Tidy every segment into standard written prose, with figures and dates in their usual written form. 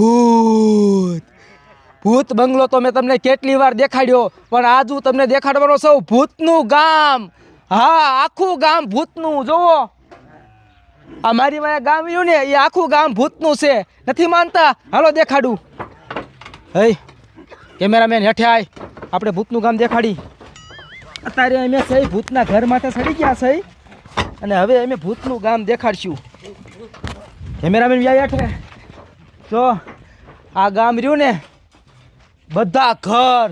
ભૂત ભૂત બંગલો તો મેં તમને કેટલી વાર દેખાડ્યો, પણ આજ હું તમને દેખાડવાનો છું ભૂતનું ગામ. હા, આખું ગામ ભૂતનું. જોવો, આ મારી વાયા ગામ રહ્યું ને, એ આખું ગામ ભૂતનું છે. નથી માનતા? હાલો દેખાડું. હે કેમેરામેન, હેઠે આય, આપણે ભૂતનું ગામ દેખાડી. અત્યારે અમે સહી ભૂતના ઘર માટે સડી ગયા સહી, અને હવે અમે ભૂતનું ગામ દેખાડશું. કેમેરામેન વ્યા હેઠે. જો આ ગામ રહ્યું ને, બધા ઘર,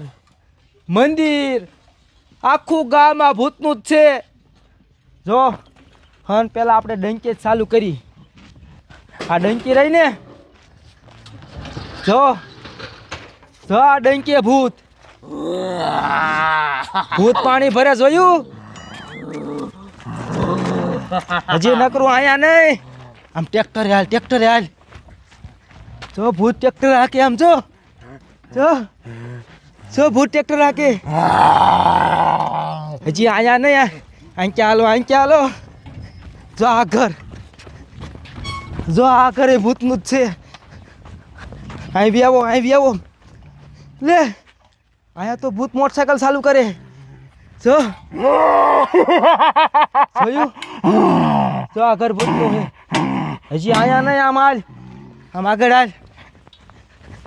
મંદિર, આખું ગામ આ ભૂતનું જ છે. જો હન પહેલાં આપણે ડંકી જ ચાલુ કરી. આ ડંકી રહી ને, જો જો આ ડંકી ભૂત ભૂત પાણી ભરે. જોયું? હજી નકરું આયા નહીં. આમ ટ્રેક્ટરે હાલ, ટ્રેક્ટરે હાલ. જો ભૂત ટ્રેક્ટર હાકે. આમ જો જો જો ભૂત ટ્રેક્ટર હાકે. હજી આયા નહીં. આંકે હાલો, આંકે હાલો. જો આ ઘર, જો આ ઘર એ ભૂતનું જ છે. અહીં બી આવો, અહીં બી આવો. લે, અહીંયા તો ભૂત મોટરસાયકલ ચાલુ કરે. જો જોયું? જો આ ઘર ભૂતનું છે. હજી અહીંયા નહીં. આમ હાલ, આમ આગળ હાલ.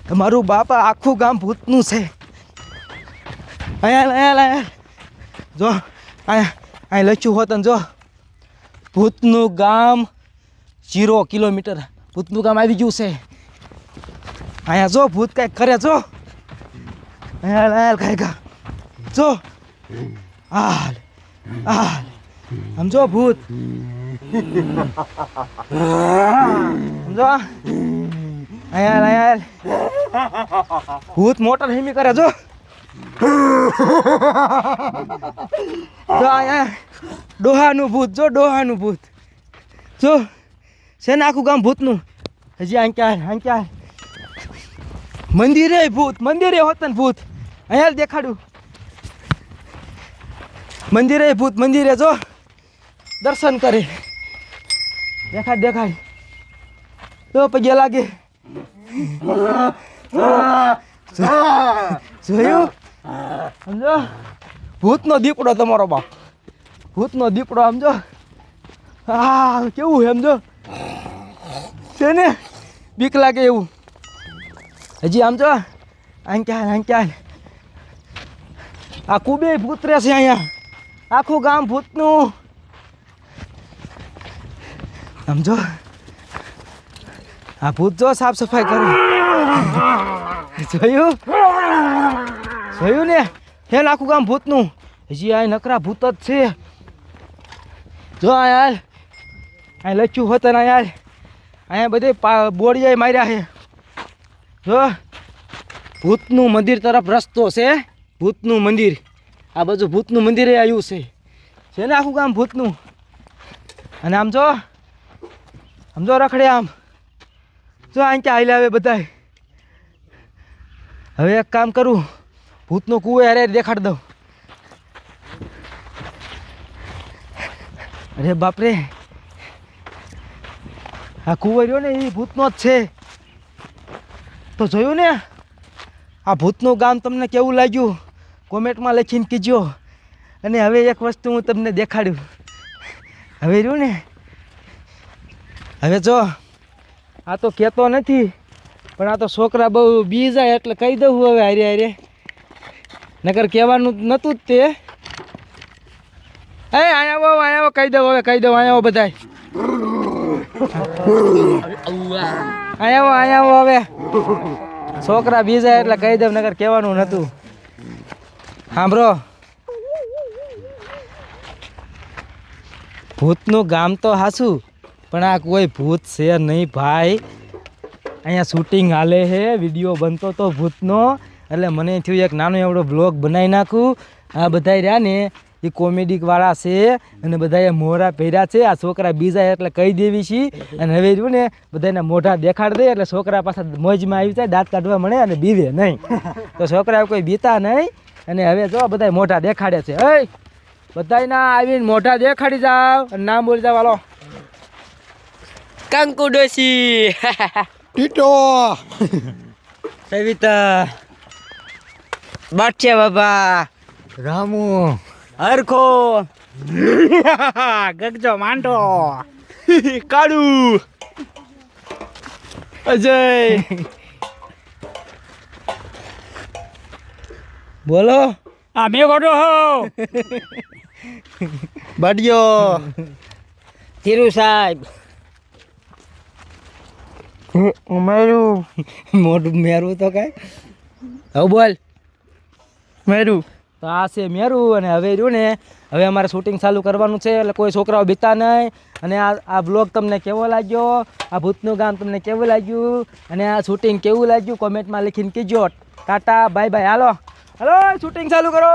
તમારું બાપા આખું ગામ ભૂતનું છે. અહીંયા અહીંયા જો અહીંયા અહીં લખ્યું હોત ને, જો ભૂતનું ગામ 0 કિલોમીટર. ભૂતનું ગામ આવી ગયું છે. અહીંયા જો ભૂત કાંઈક કરે. જો અહીંયા કાંઈક જો હાલ હાલ. આમ જો ભૂત, સમજો અહીંયા ભૂત મોટર હિમી કરે. જો જો અહીંયા ડોહાનું ભૂત. જો ડોહાનું ભૂત. જો છે ને આખું ગામ ભૂતનું. હજી આંક્યા મંદિરે ભૂત, મંદિરે હોત ને ભૂત. અહીંયા દેખાડું. મંદિરે ભૂત, મંદિરે જો દર્શન કરે. દેખાડ દેખાડ. તો પગે લાગે. જોયું? સમજો, ભૂતનો દીપડો તમારો બાપ. ભૂતનો દીપડો. સમજો હા, કેવું સમજો છે ને, બીક લાગે એવું. હજી આમ જો આંક્યા. આ કુબે ભૂત રહે છે અહીંયા. આખું ગામ ભૂતનું. સમજો આ ભૂત જો સાફ સફાઈ કરે. જોયું? જોયું ને, હે આખું ગામ ભૂતનું. હજી આ નકરા ભૂત જ છે. જો અહીંયા અહીં લચ્યું હોત ને, અહીંયા બધે બોડિયા માર્યા છે. જો ભૂતનું મંદિર તરફ રસ્તો છે. ભૂતનું મંદિર, આ બાજુ ભૂતનું મંદિરે આવ્યું છે ને આખું ગામ ભૂતનું. અને આમ જો, આમ જો રખડે. આમ જો અહીં ક્યાં હાલ્યા આવે બધાય. હવે એક કામ કરું, ભૂતનો કૂવો હારે દેખાડી દઉં. અરે બાપરે, આ કૂવો રહ્યો ને એ ભૂતનો જ છે. તો જોયું ને, આ ભૂતનું ગામ તમને કેવું લાગ્યું કોમેન્ટમાં લખીને કીજો. અને હવે એક વસ્તુ હું તમને દેખાડ્યું. હવે રહ્યું ને, હવે જો આ તો કહેતો નથી, પણ આ તો છોકરા બહુ બી જાય એટલે કહી દઉં હવે હારે હારે. નકર કહેવાનું નહોતું જ તે. અહીંયા આવો કહી દઉં. હવે કહી દઉં. અહીંયા આવો બધાય. અહીંયા આવો હવે. છોકરા બી જાય એટલે કહી દઉં, નકર કહેવાનું નહોતું. સાંભળો, ભૂતનું ગામ તો હાસું, પણ આ કોઈ ભૂત છે નહીં ભાઈ. અહીંયા શૂટિંગ હાલે છે, વિડીયો બનતો તો ભૂતનો, એટલે મને થયું એક નાનો એવડો બ્લોગ બનાવી નાખું. આ બધા રહ્યા ને એ કોમેડીવાળા છે, અને બધાએ મોઢા પહેર્યા છે. આ છોકરા બીજા એટલે કહી દેવી છે. અને હવે રહ્યું ને બધાને મોઢા દેખાડ દે એટલે છોકરા પાછા મોજમાં આવી જાય, દાંત કાઢવા મળે અને બીવે નહીં. તો છોકરા કોઈ બીતા નહીં. અને હવે જો બધા મોઢા દેખાડે છે. બધાના આવીને મોઢા દેખાડી જાવ અને નામ બોલી જાવ. હાલો, કંકુ ડોશી. ટીટો સવિતા બાદશાહ બાબા રામુ હરખો ગગજો માંડો કાળુ અજય બોલો આ મેં ગોડો હો બડિયો ધીરુ સાહેબ મેરું મોઢું મેરું તો કઈ હવે બોલ મેરું તો આ છે મેરું અને હવે રહ્યું ને હવે અમારે શૂટિંગ ચાલુ કરવાનું છે એટલે કોઈ છોકરાઓ બીતા નહીં અને આ બ્લોગ તમને કેવો લાગ્યો આ ભૂતનું ગામ તમને કેવું લાગ્યું અને આ શૂટિંગ કેવું લાગ્યું કોમેન્ટમાં લખીને કહેજો ટાટા બાય બાય હાલો હાલો શૂટિંગ ચાલુ કરો